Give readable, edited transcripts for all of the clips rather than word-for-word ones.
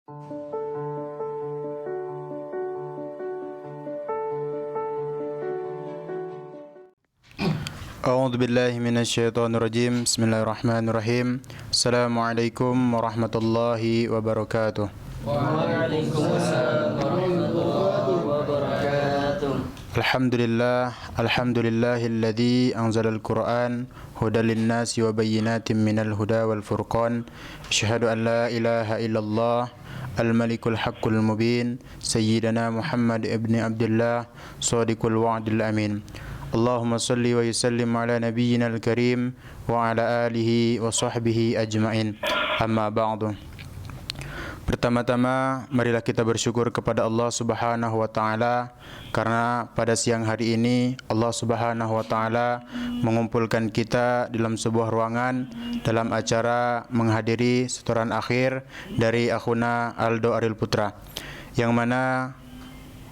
A'udzu billahi minasyaitonir rajim. Bismillahirrahmanirrahim. Assalamualaikum warahmatullahi wabarakatuh. Waalaikumsalam warahmatullahi wabarakatuh. Alhamdulillahilladzi anzalal Qur'an hudan linnasi wa bayyinatin minal huda wal furqan. Asyhadu an la ilaha illallah al-malikul haqqul mubin sayyidina Muhammad ibn Abdullah shadiqul wa'dil amin. Allahumma salli wa yusallim ala nabiyyina al-karim wa ala alihi wa sahbihi ajma'in. Amma ba'du. Pertama-tama marilah kita bersyukur kepada Allah Subhanahu wa taala karena pada siang hari ini Allah Subhanahu wa taala mengumpulkan kita dalam sebuah ruangan dalam acara menghadiri setoran akhir dari akhuna Aldo Aril Putra, yang mana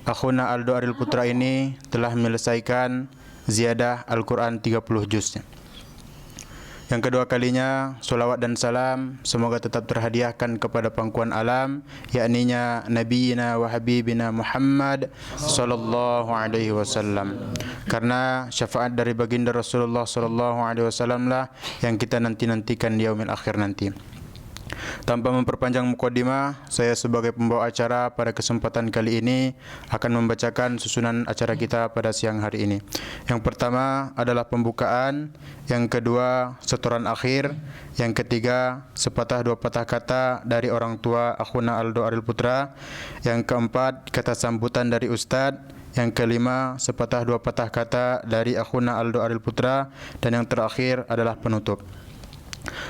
akhuna Aldo Aril Putra ini telah menyelesaikan ziyadah Al-Quran 30 juz. Yang kedua kalinya, solawat dan salam semoga tetap terhadiahkan kepada pangkuan alam, yakninya Nabiyina wa Habibina Muhammad sallallahu alaihi wasallam. Karena syafaat dari baginda Rasulullah sallallahu alaihi wasallam lah yang kita nanti-nantikan di yaumil akhir nanti. Tanpa memperpanjang mukaddimah, saya sebagai pembawa acara pada kesempatan kali ini akan membacakan susunan acara kita pada siang hari ini. Yang pertama adalah pembukaan, yang kedua setoran akhir, yang ketiga sepatah dua patah kata dari orang tua akhuna Aldo Aril Putra, yang keempat kata sambutan dari Ustadz, yang kelima sepatah dua patah kata dari akhuna Aldo Aril Putra, dan yang terakhir adalah penutup.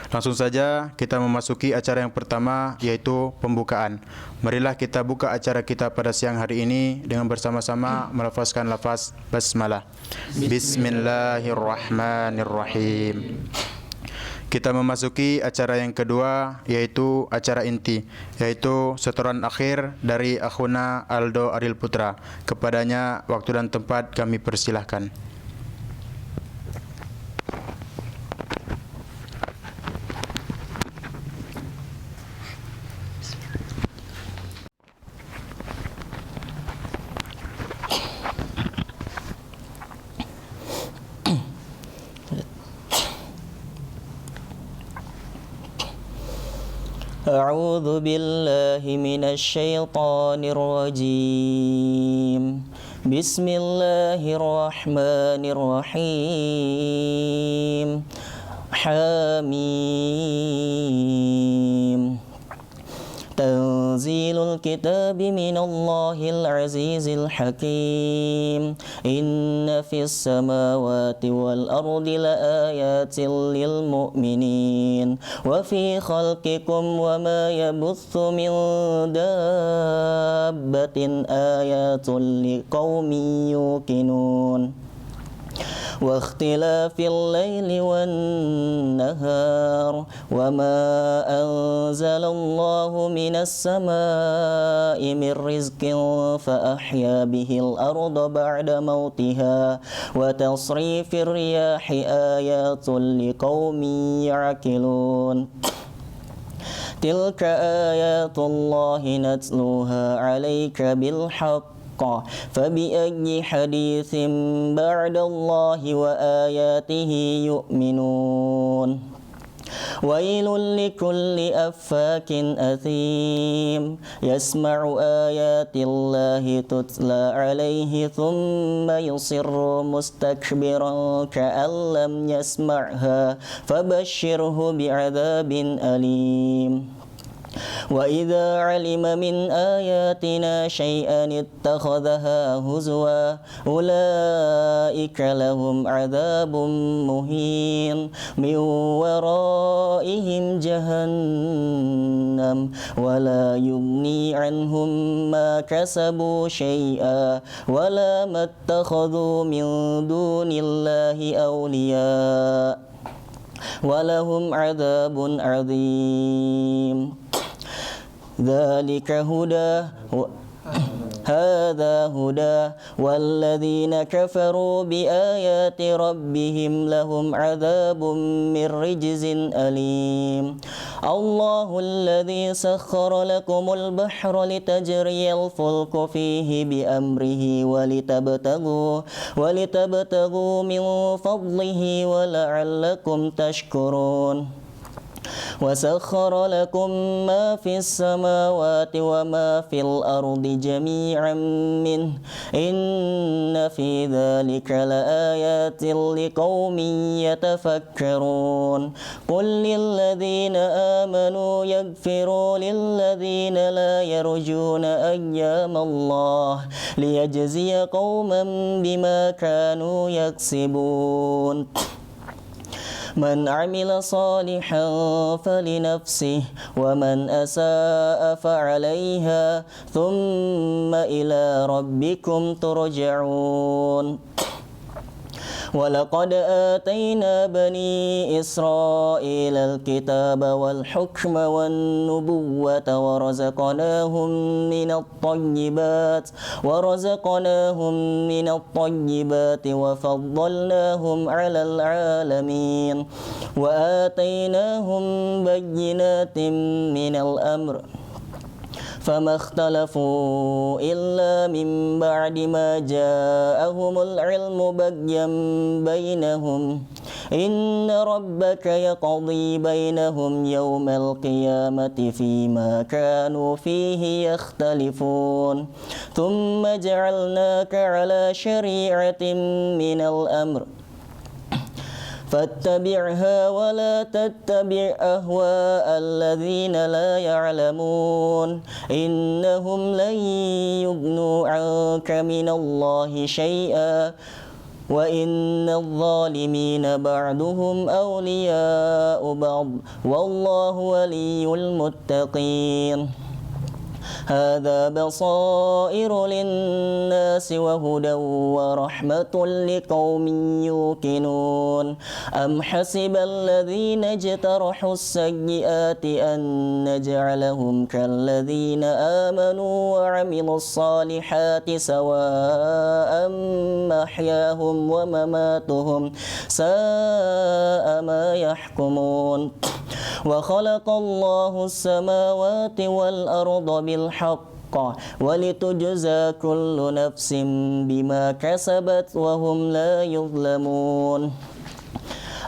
Langsung saja kita memasuki acara yang pertama, yaitu pembukaan. Marilah kita buka acara kita pada siang hari ini dengan bersama-sama melafazkan lafaz basmalah. Bismillahirrahmanirrahim. Kita memasuki acara yang kedua, yaitu acara inti, yaitu setoran akhir dari akhuna Aldo Aril Putra. Kepadanya waktu dan tempat kami persilahkan. A'udzu billahi minasy syaithanir rajim. Bismillahirrahmanirrahim. Hamim. Tanzilul kitab minallahil azizil hakim. Inna fis samawati wal ardi laayatin lil mu'minin wa fi khalqikum wa ma yabuthu min dabbatin ayatun liqaumin yuqinun. واختلاف الليل والنهار وما أنزل الله من السماء من رزق فأحيا به الأرض بعد موتها وتصريف الرياح آيات لقوم يعقلون تلك آيات الله نتلوها عليك بالحق فبأي حديث بعد الله وآياته يؤمنون ويل لكل أفاك أثيم يسمع آيات الله تتلى عليه ثم يصر مستكبرا كأن لم يسمعها فبشره بعذاب أليم وإذا علم من آياتنا شيئا اتخذها هزوا أولئك لهم عذاب مهين من ورائهم جهنم ولا يغني عنهم ما كسبوا شيئا ولا ما اتخذوا من دون الله أولياء ولهم عذاب عظيم ذلك هدى هذا هدى والذين كفروا بآيات ربهم لهم عذاب من رجز أليم الله الذي سخر لكم البحر لتجري الفلك فيه بأمره ولتبتغوا من فضله ولعلكم تشكرون وسخر لكم ما في السماوات وما في الأرض جميعا منه إن في ذلك لآيات لقوم يتفكرون قل للذين آمنوا يغفروا للذين لا يرجون أيام الله ليجزي قوما بما كانوا يكسبون من عمل صالحا فلنفسه ومن أساء فعليها ثم إلى ربكم ترجعون ولقد آتينا بني إسرائيل الكتاب والحكم والنبوة ورزقناهم من الطيبات وفضلناهم على العالمين وآتيناهم بينات من الأمر فما اختلفوا إلا من بعد ما جاءهم العلم بغيا بينهم إن ربك يقضي بينهم يوم القيامة فيما كانوا فيه يختلفون ثم جعلناك على شريعة من الأمر فاتبعها ولا تتبع أهواء الذين لا يعلمون إنهم لن يغنوا عنك من الله شيئا وإن الظالمين بعضهم أولياء بعض والله ولي المتقين هذا بصائر للناس وهدى ورحمة لقوم يوقنون أم حسب الذين اجترحوا السيئات أن نجعلهم كالذين آمنوا وعملوا الصالحات سواء محياهم ومماتهم ساء ما يحكمون وخلق الله السماوات والأرض بالحق ولتجزى كل نفس بما كسبت وهم لا يظلمون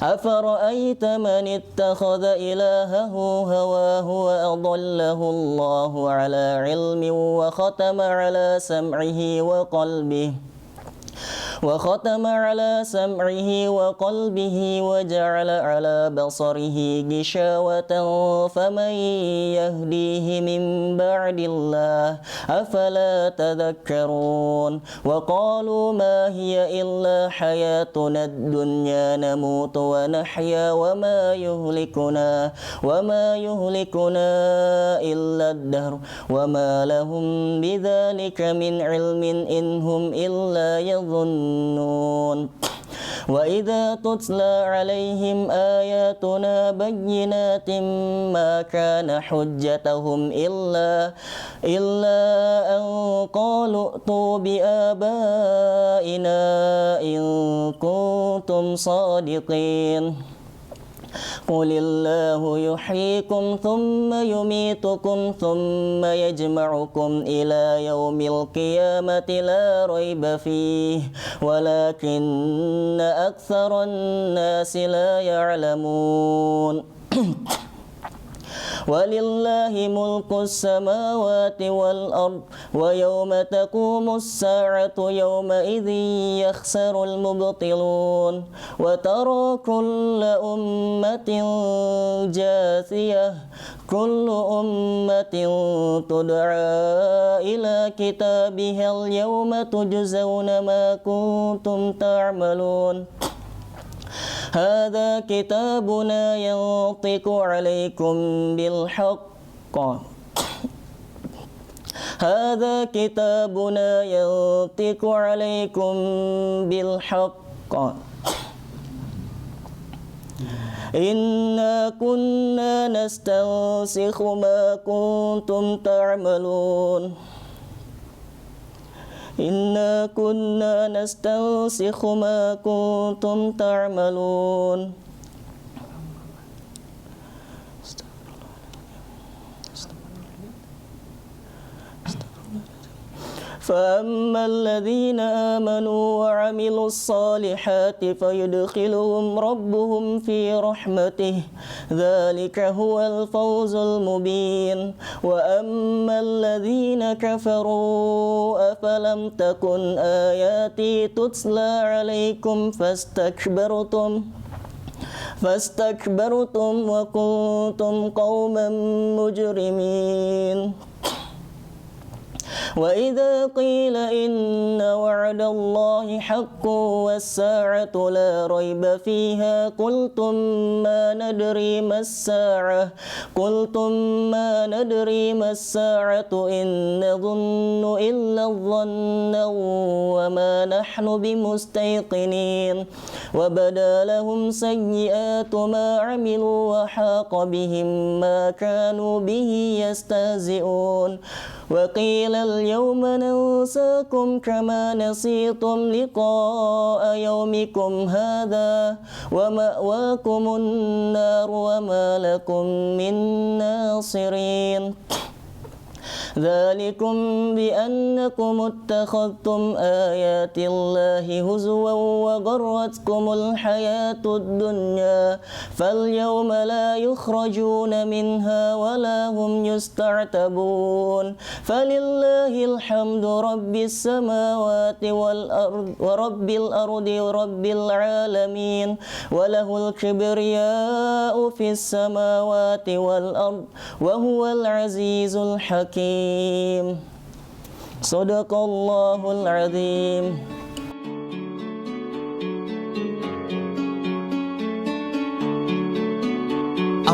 أفرأيت من اتخذ إلهه هواه وأضله الله على علم وختم على سمعه وقلبه وجعل على بصره غشاوة فمن يهديه من بعد الله أفلا تذكرون وقالوا ما هي إلا حياتنا الدنيا نموت ونحيا وما يهلكنا إلا الدهر وما لهم بذلك من علم إن هم إلا يظنون وإذا تتلى عليهم آياتنا بينات ما كان حجتهم إلا أن قالوا ائتوا بآبائنا إن كنتم صادقين قل الله يحييكم ثم يميتكم ثم يجمعكم إلى يوم القيامة لا ريب فيه ولكن أكثر الناس لا يعلمون ولله ملك السماوات والأرض ويوم تقوم الساعة يومئذ يخسر المبطلون وترى كل أمة جاثية كل أمة تدعى إلى كتابها اليوم تجزون ما كنتم تعملون هذا كتابنا ينطق عليكم بالحق هذا كتابنا ينطق عليكم بالحق إنا كنا نستنسخ ما كنتم تعملون إنا كنا نستنسخ ما كنتم تعملون فأما الذين آمنوا وعملوا الصالحات فيدخلهم ربهم في رحمته ذلك هو الفوز المبين وأما الذين كفروا أفلم تكن آياتي تتلى عليكم فاستكبرتم وكنتم قوما مجرمين وإذا قيل إن وعد الله حق والساعة لا ريب فيها قلتم ما ندري ما الساعة إن نظن إلا الظن وما نحن بمستيقنين وبدا لهم سيئات ما عملوا وحاق بهم ما كانوا به يستهزئون وقيل اليوم ننساكم كما نسيتم لقاء يومكم هذا ومأواكم النار وما لكم من ناصرين ذلكم بأنكم اتخذتم آيات الله هزوا وغرتكم الحياة الدنيا فاليوم لا يخرجون منها ولا هم يستعتبون فلله الحمد رب السماوات والأرض ورب الأرض ورب العالمين وله الكبرياء في السماوات والأرض وهو العزيز الحكيم صدق الله العظيم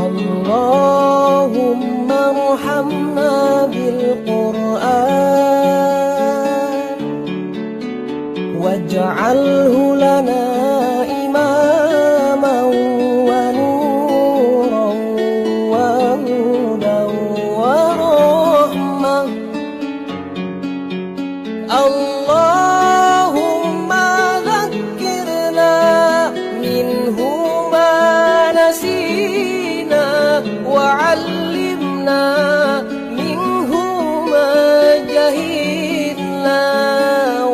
اللهم ارحمنا بالقرآن واجعله لنا إماما ونورا وهدى ورحمة اللهم ذكرنا منه ما نسينا وعلمنا منه ما جهلنا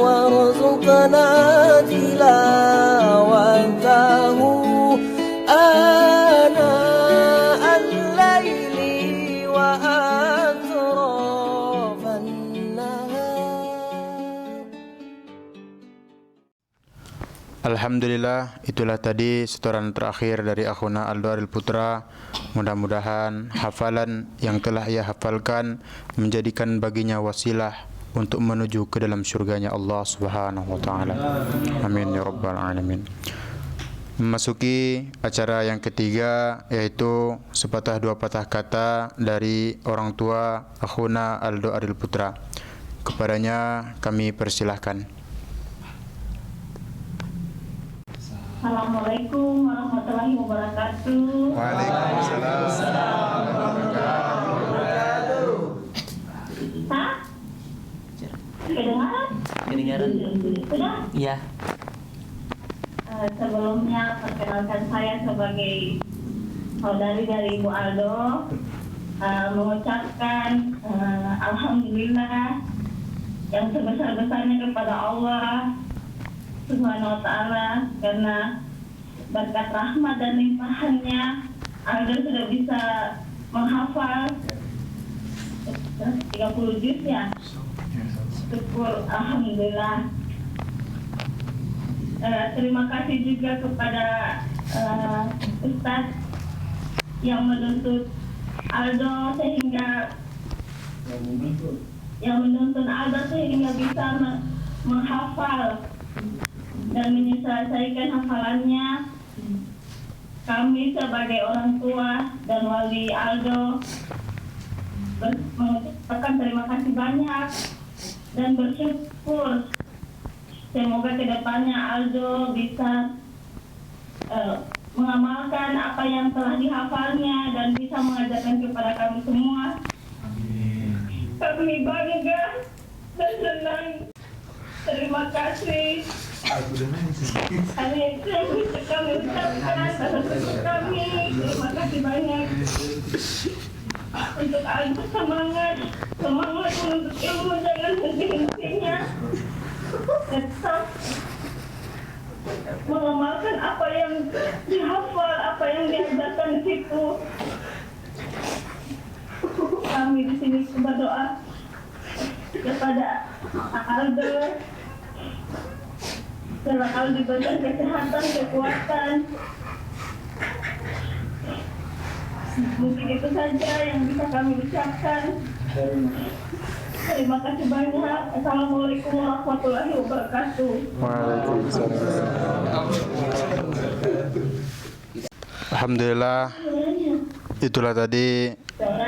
وارزقنا تلاوته آناء الليل وأطراف النهار. Alhamdulillah, itulah tadi setoran terakhir dari akhuna Aldo Aril Putra. Mudah-mudahan hafalan yang telah ia hafalkan menjadikan baginya wasilah untuk menuju ke dalam surganya Allah Subhanahu wa taala. Amin ya rabbal alamin. Memasuki acara yang ketiga, yaitu sepatah dua patah kata dari orang tua akhuna Aldo Aril Putra. Kepadanya kami persilahkan. Assalamualaikum warahmatullahi wabarakatuh. Waalaikumsalam. Pak? Kedengaran? Kedengaran? Sudah? Iya. Sebelumnya perkenalkan saya sebagai saudari dari Ibu Aldo, mengucapkan alhamdulillah yang sebesar-besarnya kepada Allah Subhanahu wa ta'ala, karena berkat rahmat dan limpahannya Aldo sudah bisa menghafal 30 juz ya. Syukur alhamdulillah. Terima kasih juga kepada Ustadz yang menuntut Aldo sehingga bisa menghafal dan menyelesaikan hafalannya. Kami sebagai orang tua dan wali Aldo mengucapkan terima kasih banyak dan bersyukur. Semoga kedepannya Aldo bisa mengamalkan apa yang telah dihafalnya dan bisa mengajarkan kepada kami semua. Kami bangga dan senang Terima kasih. Hanya itu yang bisa kami ucapkan atas kami. Terima kasih banyak. Untuk Aldo semangat menuntut ilmu, jangan henti-hentinya. Tetap mengamalkan apa yang dihafal, apa yang diajarkan di situ. Kami di sini berdoa kepada Aldo, semoga Aldo diberikan kesehatan, kekuatan. Mungkin itu saja yang bisa kami ucapkan. Terima kasih banyak. Assalamualaikum warahmatullahi wabarakatuh. Alhamdulillah, itulah tadi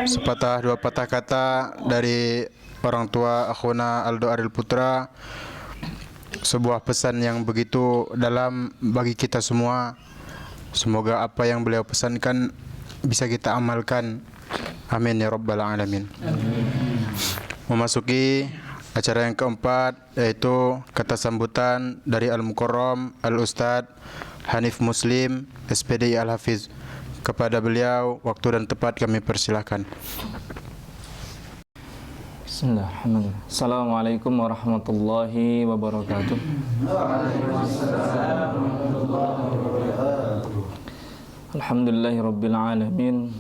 sepatah dua patah kata dari orang tua akhuna Aldo Ariel Putra. Sebuah pesan yang begitu dalam bagi kita semua. Semoga apa yang beliau pesankan bisa kita amalkan. Amin ya rabbal alamin. Memasuki acara yang keempat, yaitu kata sambutan dari Al-Mukarram Al-Ustadz Hanif Muslim SPDI Al-Hafiz. Kepada beliau, waktu dan tempat kami persilahkan. Bismillahirrahmanirrahim. Assalamualaikum warahmatullahi wabarakatuh. Alhamdulillahirabbil alamin.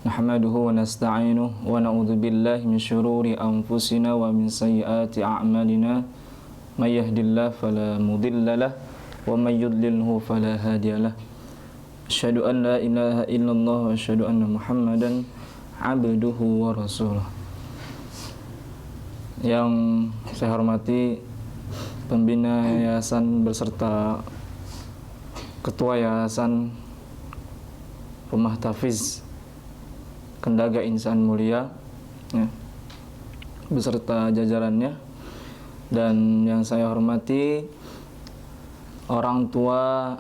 Nahmaduhu wa nasta'inuhu wa na'udzu billahi min syururi anfusina wa min sayyiati a'malina. May yahdihillahu fala mudilla lahu wa may yudlilhu fala hadiyalah. Asyhadu an la ilaha illallah wa asyhadu anna Muhammadan abduhu wa rasuluh. Yang saya hormati pembina yayasan beserta ketua yayasan Rumah Tafiz Kendaga Insan Mulia ya, beserta jajarannya, dan yang saya hormati orang tua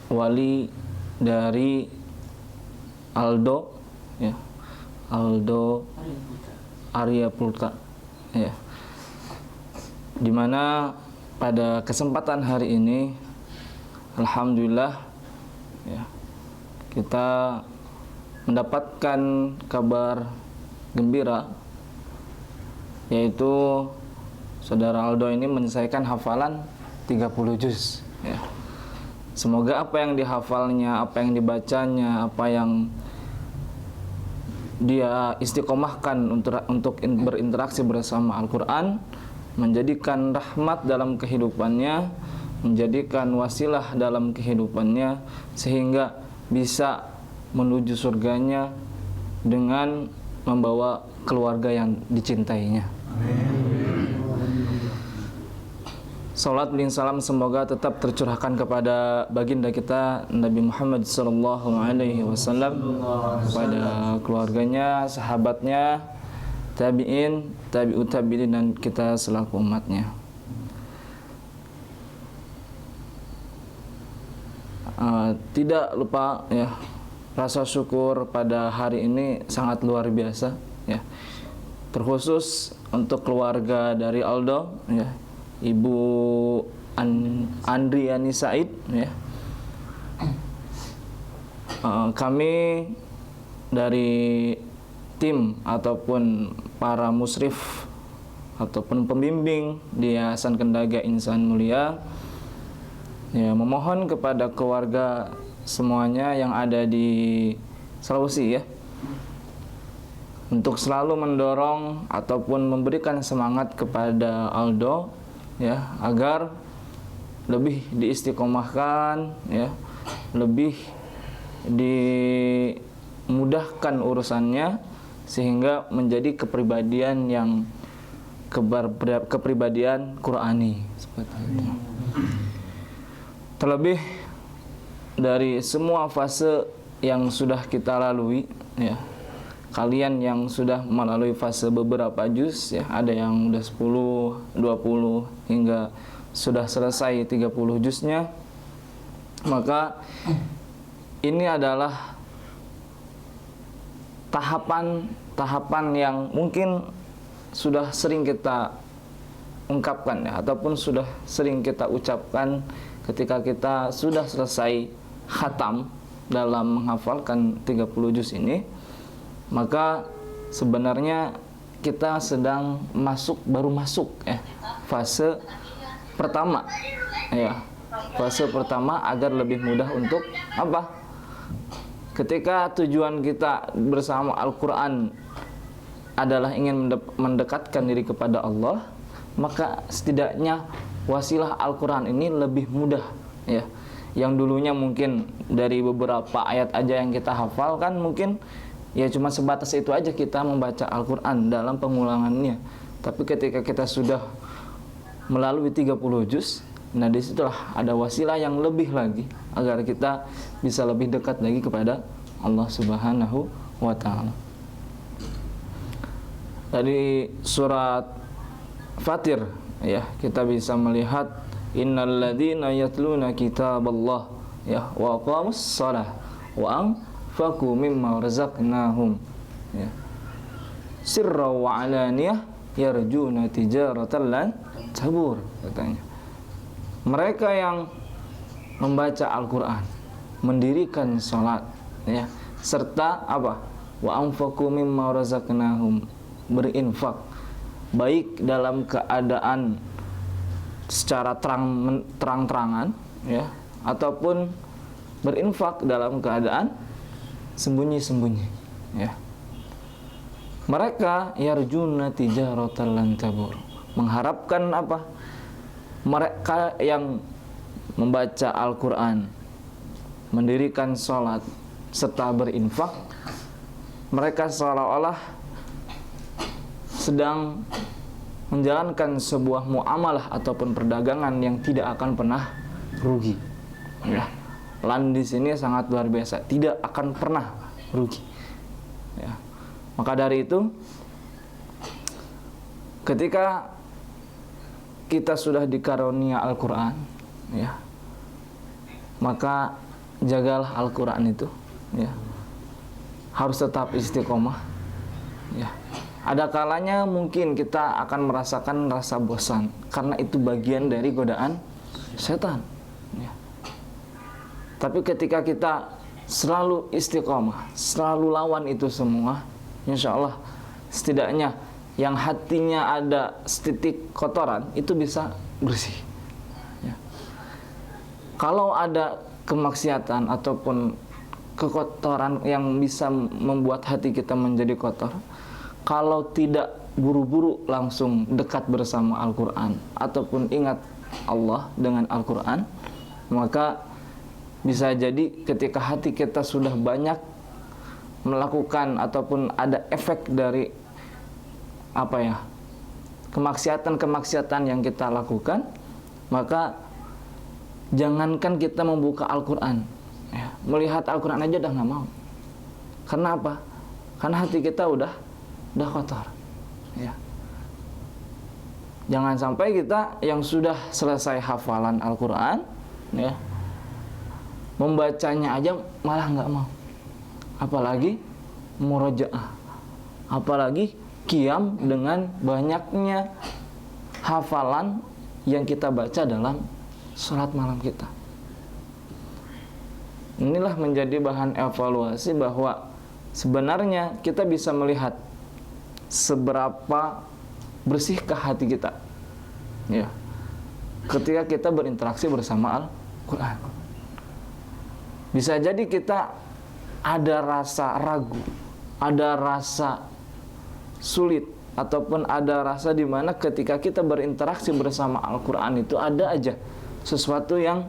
wali dari Aldo ya, Aldo Ariel Putra ya, dimana pada kesempatan hari ini alhamdulillah ya, kita mendapatkan kabar gembira, yaitu saudara Aldo ini menyelesaikan hafalan 30 juz ya. Semoga apa yang dihafalnya, apa yang dibacanya, apa yang dia istiqomahkan untuk berinteraksi bersama Al-Quran menjadikan rahmat dalam kehidupannya, menjadikan wasilah dalam kehidupannya, sehingga bisa menuju surganya dengan membawa keluarga yang dicintainya. Salat dan salam semoga tetap tercurahkan kepada baginda kita Nabi Muhammad SAW, kepada keluarganya, sahabatnya, tabi'in, tabi'ut tabi'in, dan kita selaku umatnya. Tidak lupa ya, rasa syukur pada hari ini sangat luar biasa ya, terkhusus untuk keluarga dari Aldo ya, Ibu Andriani Said ya. Kami dari tim ataupun para musrif ataupun pembimbing di Yayasan Kendaga Insan Mulia ya, memohon kepada keluarga semuanya yang ada di Sulawesi ya, untuk selalu mendorong ataupun memberikan semangat kepada Aldo ya, agar lebih diistiqomahkan ya, lebih dimudahkan urusannya, sehingga menjadi kepribadian yang kepribadian Qur'ani seperti itu. Terlebih dari semua fase yang sudah kita lalui ya, kalian yang sudah melalui fase beberapa juz ya, ada yang udah 10, 20 hingga sudah selesai 30 juznya, maka ini adalah tahapan yang mungkin sudah sering kita ungkapkan ya, ataupun sudah sering kita ucapkan ketika kita sudah selesai khatam dalam menghafalkan 30 juz ini, maka sebenarnya kita sedang baru masuk ya fase pertama ya, fase pertama agar lebih mudah untuk apa? Ketika tujuan kita bersama Al-Quran adalah ingin mendekatkan diri kepada Allah, maka setidaknya wasilah Al-Quran ini lebih mudah ya. Yang dulunya mungkin dari beberapa ayat aja yang kita hafalkan, mungkin ya cuma sebatas itu aja kita membaca Al-Quran dalam pengulangannya. Tapi ketika kita sudah melalui 30 juz, nah disitulah ada wasilah yang lebih lagi agar kita bisa lebih dekat lagi kepada Allah Subhanahu wa ta'ala. Dari surat Fatir ya, kita bisa melihat innal ladzina yatluna kitaballah ya wa aqamus shalah wa anfaqu mimma razaqnahum ya sirra wa alaniyah yarjuna tijaratan lan tabur, katanya. Mereka yang membaca Al-Quran, mendirikan salat ya, serta apa? Wa anfaqu mimma razaqnahum, berinfak baik dalam keadaan secara terang-terangan ya, ataupun berinfak dalam keadaan sembunyi-sembunyi ya. Mereka yarjuna tijaratan lan tabur, mengharapkan apa? Mereka yang membaca Al-Quran, mendirikan sholat, serta berinfak, mereka seolah-olah sedang menjalankan sebuah muamalah ataupun perdagangan yang tidak akan pernah rugi. Ya. Lan di sini sangat luar biasa, tidak akan pernah rugi. Ya. Maka dari itu, ketika kita sudah dikarunia Al-Quran, ya, maka jagalah Al-Quran itu, ya, harus tetap istiqomah. Ya. Ada kalanya mungkin kita akan merasakan rasa bosan, karena itu bagian dari godaan setan. Ya. Tapi ketika kita selalu istiqomah, selalu lawan itu semua, insya Allah setidaknya yang hatinya ada setitik kotoran itu bisa bersih. Ya. Kalau ada kemaksiatan ataupun kekotoran yang bisa membuat hati kita menjadi kotor, kalau tidak buru-buru langsung dekat bersama Al-Quran ataupun ingat Allah dengan Al-Quran, maka bisa jadi ketika hati kita sudah banyak melakukan ataupun ada efek dari apa ya, kemaksiatan yang kita lakukan, maka jangankan kita membuka Al-Quran ya, melihat Al-Quran aja udah nggak mau. Karena apa? Karena hati kita udah kotor ya. Jangan sampai kita yang sudah selesai hafalan Al-Quran ya, membacanya aja malah nggak mau, apalagi murojaah, apalagi qiyam dengan banyaknya hafalan yang kita baca dalam sholat malam kita. Inilah menjadi bahan evaluasi bahwa sebenarnya kita bisa melihat seberapa bersihkah hati kita ya, ketika kita berinteraksi bersama Al-Quran. Bisa jadi kita ada rasa ragu, ada rasa sulit, ataupun ada rasa di mana ketika kita berinteraksi bersama Al-Quran itu ada aja sesuatu yang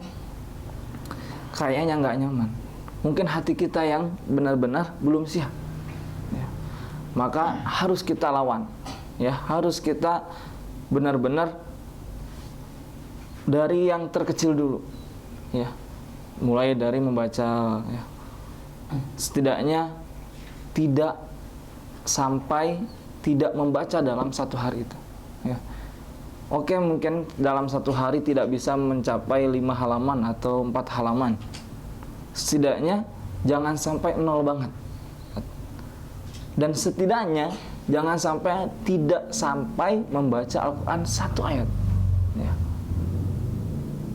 kayaknya nggak nyaman. Mungkin hati kita yang benar-benar belum siap ya. Maka harus kita lawan ya, harus kita benar-benar dari yang terkecil dulu ya, mulai dari membaca ya. Setidaknya tidak sampai tidak membaca dalam satu hari itu ya. Oke, mungkin dalam satu hari tidak bisa mencapai 5 halaman atau 4 halaman, setidaknya jangan sampai 0 banget. Dan setidaknya jangan sampai tidak sampai membaca Al-Quran satu ayat. Ya.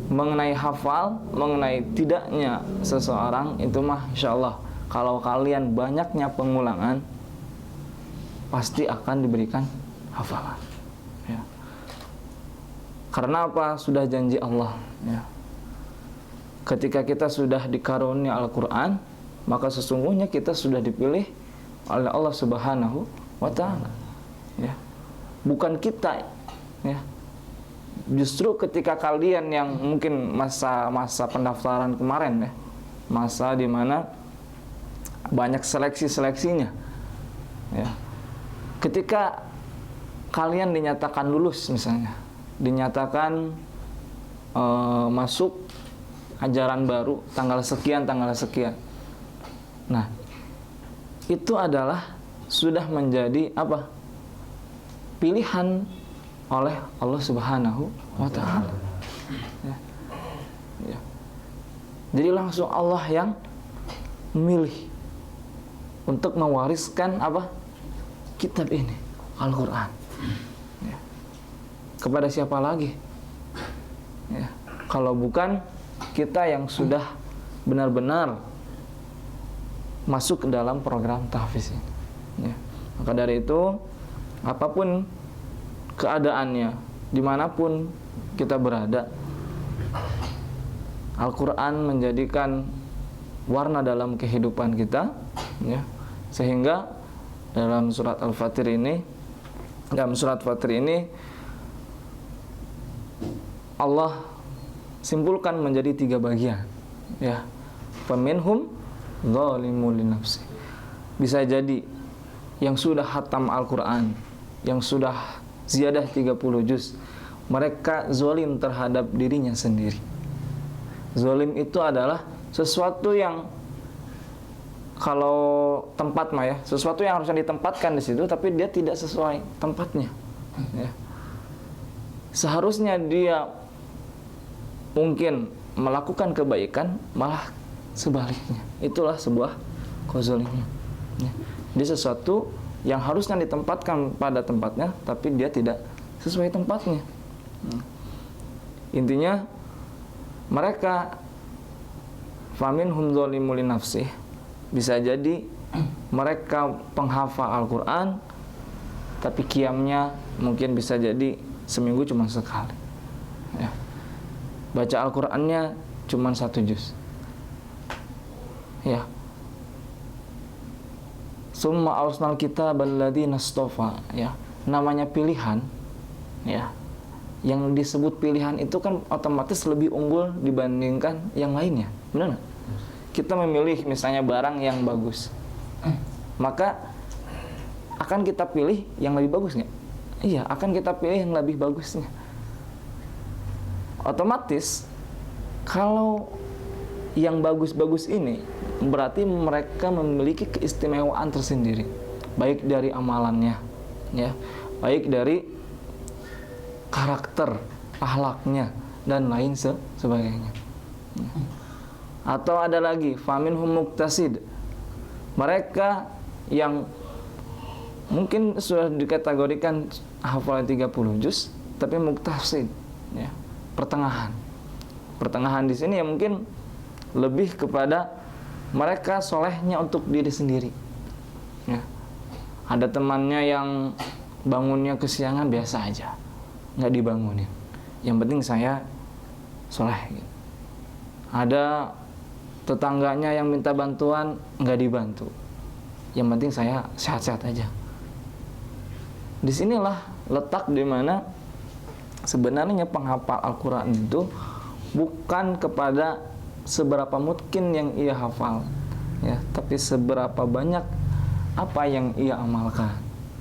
Mengenai hafal, mengenai tidaknya seseorang itu mah insya Allah kalau kalian banyaknya pengulangan pasti akan diberikan hafalan. Ya. Karena apa? Sudah janji Allah. Ya. Ketika kita sudah dikarunia Al-Quran, maka sesungguhnya kita sudah dipilih oleh Allah Subhanahu wa Ta'ala. Ya. Bukan kita. Ya. Justru ketika kalian yang mungkin masa pendaftaran kemarin ya, masa dimana banyak seleksinya ya, ketika kalian dinyatakan lulus misalnya, dinyatakan masuk ajaran baru tanggal sekian, nah itu adalah sudah menjadi apa, pilihan oleh Allah Subhanahu wa Ta'ala. Ya. Ya. Jadi langsung Allah yang memilih untuk mewariskan apa, kitab ini, Al-Quran. Ya. Kepada siapa lagi? Ya. Kalau bukan kita yang sudah benar-benar masuk ke dalam program tahfiz ini. Ya. Maka dari itu, apapun keadaannya, dimanapun kita berada, Al-Quran menjadikan warna dalam kehidupan kita, ya. Sehingga dalam surat Al-Fatir ini, Allah simpulkan menjadi 3 bagian, ya. Faminhum dzalimun linafsi. Bisa jadi yang sudah khatam Al-Quran, yang sudah ziyadah 30 juz, mereka zalim terhadap dirinya sendiri. Zalim itu adalah sesuatu yang kalau tempat mah ya, sesuatu yang harusnya ditempatkan di situ tapi dia tidak sesuai tempatnya. Ya. Seharusnya dia mungkin melakukan kebaikan, malah sebaliknya. Itulah sebuah kezaliman. Ya. Dia sesuatu yang harusnya ditempatkan pada tempatnya, tapi dia tidak sesuai tempatnya. Intinya, mereka faminhum dzalimun linafsih, bisa jadi mereka penghafal Al-Quran, tapi qiyamnya mungkin bisa jadi seminggu cuma sekali. Ya. Baca Al-Qurannya cuma 1 juz. Ya. Summa ausnal kitab alladzina istofa, ya. Namanya pilihan, ya. Yang disebut pilihan itu kan otomatis lebih unggul dibandingkan yang lainnya. Benar nggak? Kita memilih misalnya barang yang bagus, maka akan kita pilih yang lebih bagus nggak? Iya, akan kita pilih yang lebih bagusnya. Otomatis kalau yang bagus-bagus ini berarti mereka memiliki keistimewaan tersendiri, baik dari amalannya, ya, baik dari karakter, akhlaknya dan lain sebagainya. Atau ada lagi faminhum muqtasid, mereka yang mungkin sudah dikategorikan hafal 30 juz tapi muqtasid, ya, pertengahan di sini ya mungkin lebih kepada mereka solehnya untuk diri sendiri, ya. Ada temannya yang bangunnya kesiangan, biasa aja, nggak dibangunin, yang penting saya soleh gitu. Ada tetangganya yang minta bantuan, nggak dibantu, yang penting saya sehat-sehat aja. Disinilah letak dimana sebenarnya penghafal Al-Quran itu bukan kepada seberapa mungkin yang ia hafal, ya, tapi seberapa banyak apa yang ia amalkan,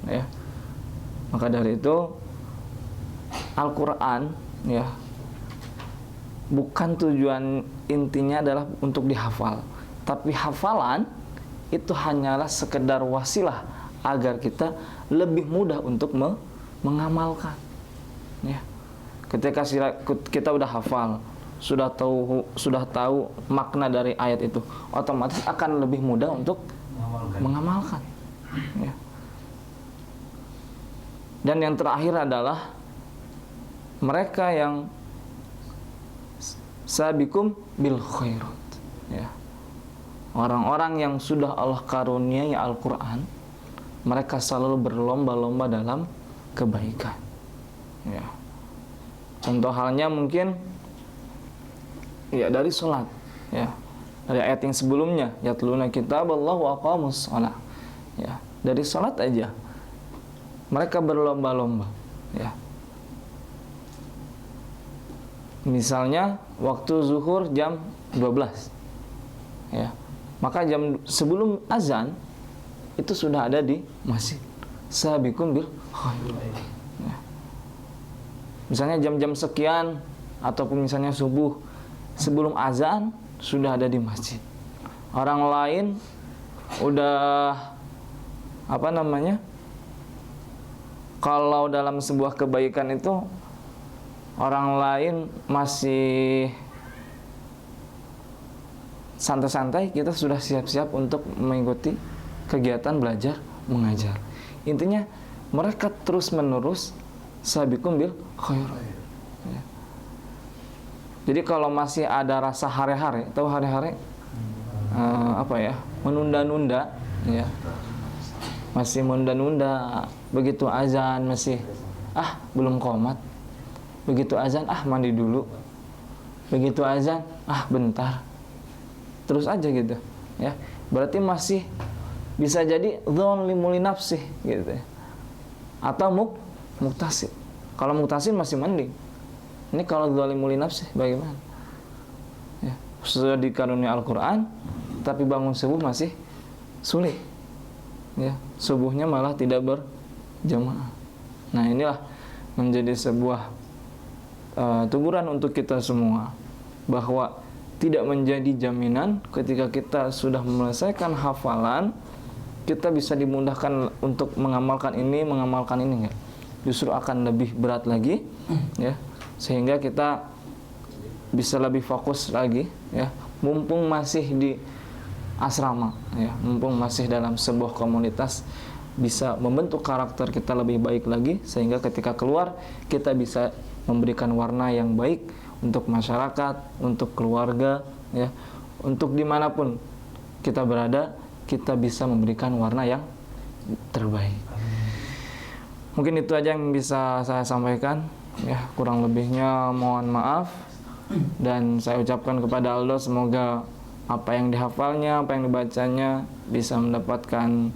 ya. Maka dari itu Al-Quran, ya, bukan tujuan intinya adalah untuk dihafal, tapi hafalan itu hanyalah sekedar wasilah agar kita lebih mudah untuk mengamalkan, ya. Ketika kita udah hafal, sudah tahu makna dari ayat itu, otomatis akan lebih mudah untuk mengamalkan, ya. Dan yang terakhir adalah mereka yang sabiqum bil khairat, ya. Orang-orang yang sudah Allah karuniai Al-Quran, mereka selalu berlomba-lomba dalam kebaikan, ya. Contoh halnya mungkin ya dari sholat, ya, dari ayat yang sebelumnya, yatluna kitaballah wa aqamus shalah, ya, dari sholat aja mereka berlomba-lomba, ya. Misalnya waktu zuhur jam 12, ya, maka jam sebelum azan itu sudah ada di masjid. Sabiqum bil khairat, ya. Misalnya jam-jam sekian ataupun misalnya subuh sebelum azan sudah ada di masjid. Orang lain udah kalau dalam sebuah kebaikan itu orang lain masih santai-santai, kita sudah siap-siap untuk mengikuti kegiatan belajar mengajar. Intinya mereka terus-menerus sabiqum bil khairat, ya. Jadi kalau masih ada rasa hare-hare, tahu hare-hare? Menunda-nunda, ya. Masih menunda-nunda, begitu azan masih belum qomat. Begitu azan mandi dulu. Begitu azan bentar. Terus aja gitu, ya. Berarti masih bisa jadi dzalimun li nafsih gitu, ya. Atau muktasib. Kalau muktasib masih mending. Ini kalau dzalimun li nafsih bagaimana? Ya, sudah dikaruniai Al-Qur'an tapi bangun subuh masih sulit. Ya, subuhnya malah tidak berjamaah. Nah, inilah menjadi sebuah teguran untuk kita semua bahwa tidak menjadi jaminan ketika kita sudah menyelesaikan hafalan kita bisa dimudahkan untuk mengamalkan ini enggak. Justru akan lebih berat lagi, ya. Sehingga kita bisa lebih fokus lagi, ya. Mumpung masih di asrama, ya. Mumpung masih dalam sebuah komunitas, bisa membentuk karakter kita lebih baik lagi sehingga ketika keluar kita bisa memberikan warna yang baik untuk masyarakat, untuk keluarga, ya, untuk dimanapun kita berada, kita bisa memberikan warna yang terbaik. Mungkin itu aja yang bisa saya sampaikan, ya. Kurang lebihnya mohon maaf, dan saya ucapkan kepada Allah semoga apa yang dihafalnya, apa yang dibacanya bisa mendapatkan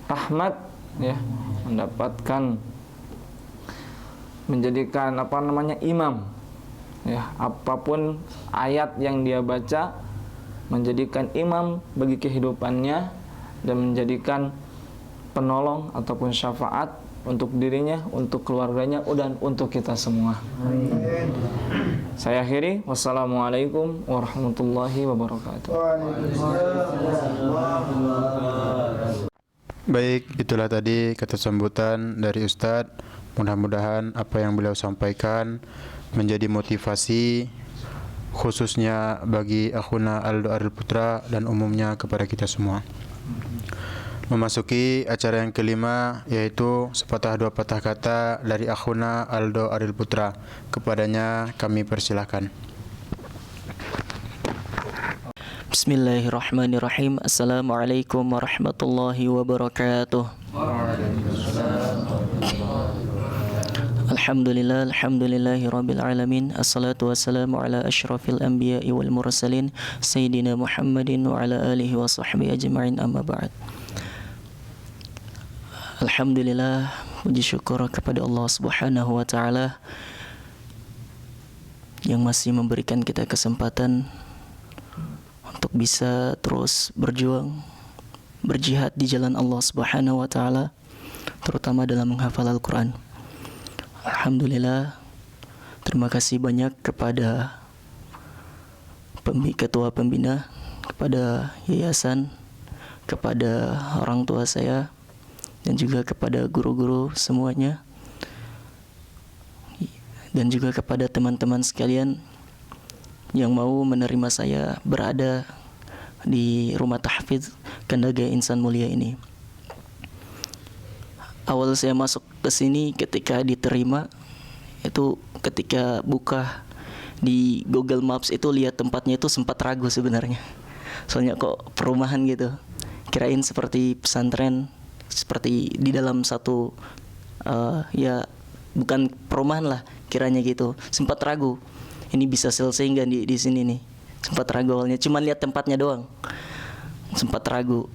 rahmat, ya, mendapatkan menjadikan imam, ya, apapun ayat yang dia baca menjadikan imam bagi kehidupannya dan menjadikan penolong ataupun syafaat untuk dirinya, untuk keluarganya, dan untuk kita semua. Amin. Saya akhiri, wassalamualaikum warahmatullahi wabarakatuh. Baik, itulah tadi kata sambutan dari Ustadz. Mudah-mudahan apa yang beliau sampaikan menjadi motivasi khususnya bagi akhuna Aldo Aril Putra dan umumnya kepada kita semua. Memasuki acara yang kelima, yaitu sepatah dua patah kata dari akhuna Aldo Aril Putra. Kepadanya kami persilahkan. Bismillahirrahmanirrahim. Assalamualaikum warahmatullahi wabarakatuh. Alhamdulillah, alhamdulillahi rabbil alamin. Assalatu wassalamu ala asyrafil anbiya'i wal mursalin Sayyidina Muhammadin wa ala alihi wa sahbihi ajma'in, amma ba'd. Alhamdulillah, puji syukur kepada Allah Subhanahu wa taala yang masih memberikan kita kesempatan untuk bisa terus berjuang, berjihad di jalan Allah Subhanahu wa taala, terutama dalam menghafal Al-Qur'an. Alhamdulillah, terima kasih banyak kepada ketua pembina, kepada yayasan, kepada orang tua saya, dan juga kepada guru-guru semuanya, dan juga kepada teman-teman sekalian yang mau menerima saya berada di rumah tahfidz Kandaga Insan Mulia ini. Awal saya masuk kesini ketika diterima itu ketika buka di Google Maps itu lihat tempatnya itu sempat ragu sebenarnya. Soalnya kok perumahan gitu. Kirain seperti pesantren, seperti di dalam satu ya bukan perumahan lah kiranya gitu. Sempat ragu. Ini bisa selesai enggak di sini nih. Sempat ragu awalnya, cuman lihat tempatnya doang. Sempat ragu.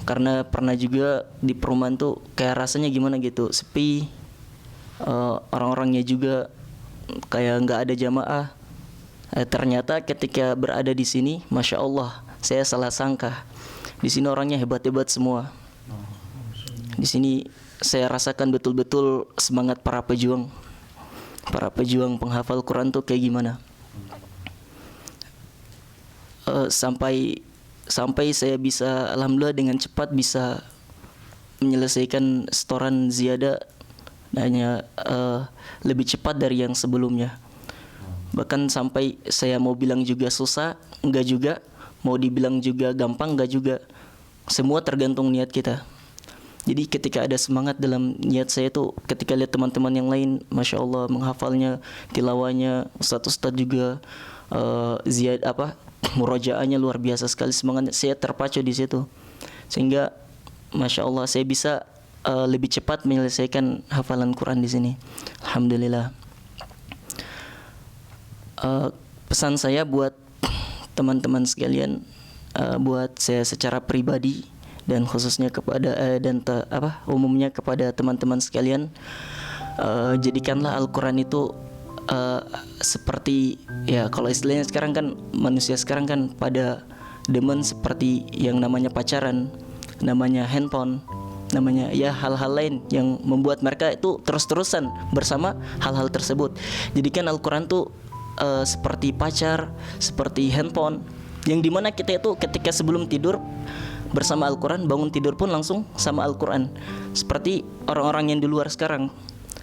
Karena pernah juga di perumahan tuh kayak rasanya gimana gitu, sepi. Orang-orangnya juga kayak nggak ada jamaah. Ternyata ketika berada di sini, masya Allah, saya salah sangka. Di sini orangnya hebat-hebat semua. Di sini saya rasakan betul-betul semangat para pejuang penghafal Quran tuh kayak gimana. Sampai saya bisa alhamdulillah dengan cepat bisa menyelesaikan setoran ziyadah hanya lebih cepat dari yang sebelumnya. Bahkan sampai saya mau bilang juga susah, enggak juga. Mau dibilang juga gampang, enggak juga. Semua tergantung niat kita. Jadi ketika ada semangat dalam niat saya tuh, ketika lihat teman-teman yang lain, masya Allah menghafalnya, tilawahnya, ustadz juga murojaahnya luar biasa sekali, semangatnya saya terpacu di situ, sehingga masya Allah saya bisa lebih cepat menyelesaikan hafalan Quran di sini. Alhamdulillah. Pesan saya buat teman-teman sekalian, buat saya secara pribadi dan khususnya kepada umumnya kepada teman-teman sekalian, jadikanlah Al-Quran itu seperti ya kalau istilahnya sekarang kan manusia sekarang kan pada demen seperti yang namanya pacaran, namanya handphone, namanya ya hal-hal lain yang membuat mereka itu terus-terusan bersama hal-hal tersebut. Jadikan Al-Quran tuh seperti pacar, seperti handphone, yang dimana kita itu ketika sebelum tidur bersama Al-Quran, bangun tidur pun langsung sama Al-Quran. Seperti orang-orang yang di luar sekarang,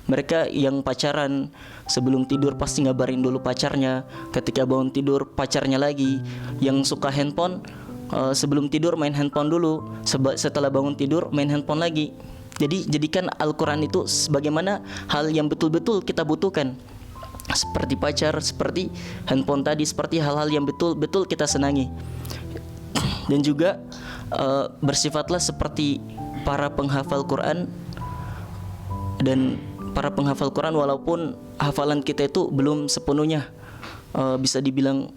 mereka yang pacaran sebelum tidur pasti ngabarin dulu pacarnya, ketika bangun tidur pacarnya lagi. Yang suka handphone sebelum tidur main handphone dulu, setelah bangun tidur main handphone lagi. Jadi jadikan Al-Quran itu sebagaimana hal yang betul-betul kita butuhkan, seperti pacar, seperti handphone tadi, seperti hal-hal yang betul-betul kita senangi. Dan juga bersifatlah seperti para penghafal Quran. Dan para penghafal Quran, walaupun hafalan kita itu belum sepenuhnya bisa dibilang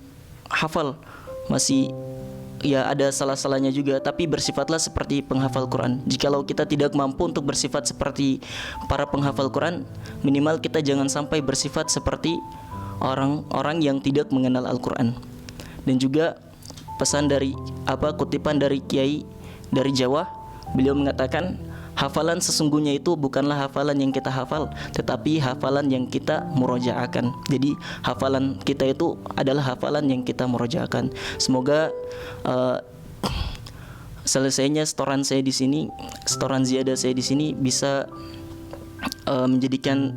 hafal, masih ya ada salah-salahnya juga, tapi bersifatlah seperti penghafal Quran. Jikalau kita tidak mampu untuk bersifat seperti para penghafal Quran, minimal kita jangan sampai bersifat seperti orang-orang yang tidak mengenal Al-Quran. Dan juga pesan dari kutipan dari Kiai dari Jawa, beliau mengatakan, hafalan sesungguhnya itu bukanlah hafalan yang kita hafal, tetapi hafalan yang kita murojaahkan. Jadi hafalan kita itu adalah hafalan yang kita murojaahkan. Semoga selesainya setoran saya di sini, setoran ziyadah saya di sini bisa menjadikan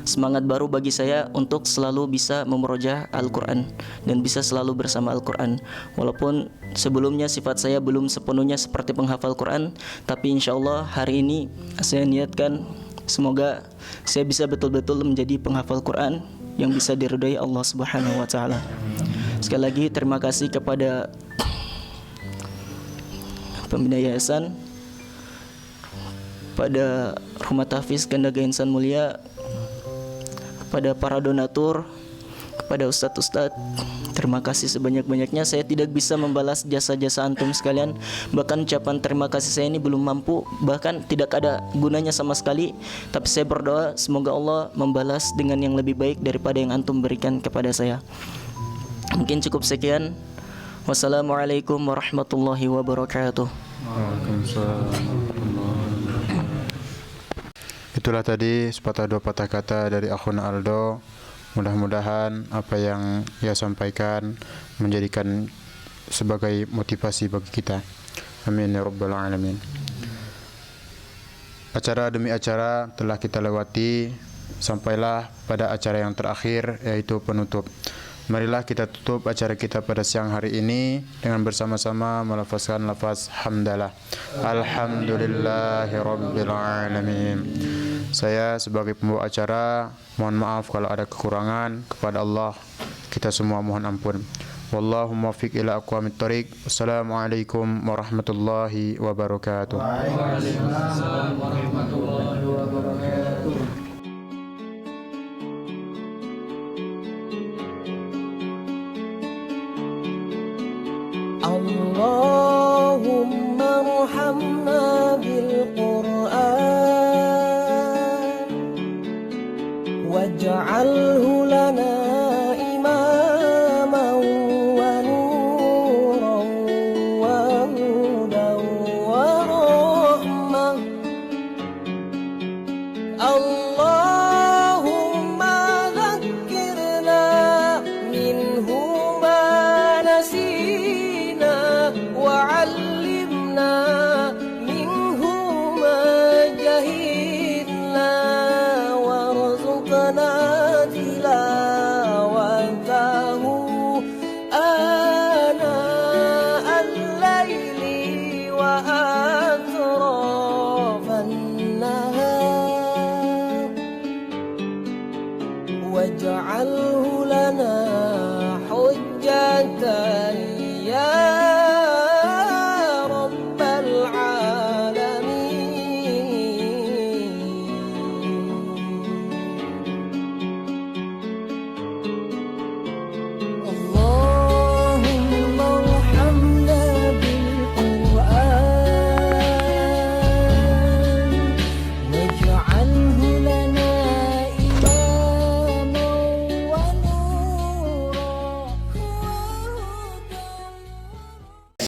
semangat baru bagi saya untuk selalu bisa memurojaah Al-Quran dan bisa selalu bersama Al-Quran. Walaupun sebelumnya sifat saya belum sepenuhnya seperti penghafal Quran, tapi insya Allah hari ini saya niatkan semoga saya bisa betul-betul menjadi penghafal Quran yang bisa diridhai Allah Subhanahu wa Ta'ala. Sekali lagi terima kasih kepada pembina yayasan, pada Rumah Tahfiz Gandaga Insan Mulia, kepada para donatur, kepada ustadz-ustadz, terima kasih sebanyak-banyaknya. Saya tidak bisa membalas jasa-jasa antum sekalian. Bahkan ucapan terima kasih saya ini belum mampu, bahkan tidak ada gunanya sama sekali. Tapi saya berdoa semoga Allah membalas dengan yang lebih baik daripada yang antum berikan kepada saya. Mungkin cukup sekian. Wassalamualaikum warahmatullahi wabarakatuh. Itulah tadi sepatah dua patah kata dari akhuna Aldo. Mudah-mudahan apa yang ia sampaikan menjadikan sebagai motivasi bagi kita. Amin ya rabbal alamin. Acara demi acara telah kita lewati, sampailah pada acara yang terakhir, yaitu penutup. Marilah kita tutup acara kita pada siang hari ini dengan bersama-sama melafazkan lafaz hamdalah. Alhamdulillahirabbil alamin. Saya sebagai pembawa acara mohon maaf kalau ada kekurangan, kepada Allah kita semua mohon ampun. Wallahu muwaffiq ila aqwamit thoriq. Wassalamualaikum warahmatullahi wabarakatuh. Waalaikumsalam warahmatullahi wabarakatuh. Allahumma arhamna bil Qur'an waj'alhu lana imaman wa nuran wa hudan wa rahmah. Allah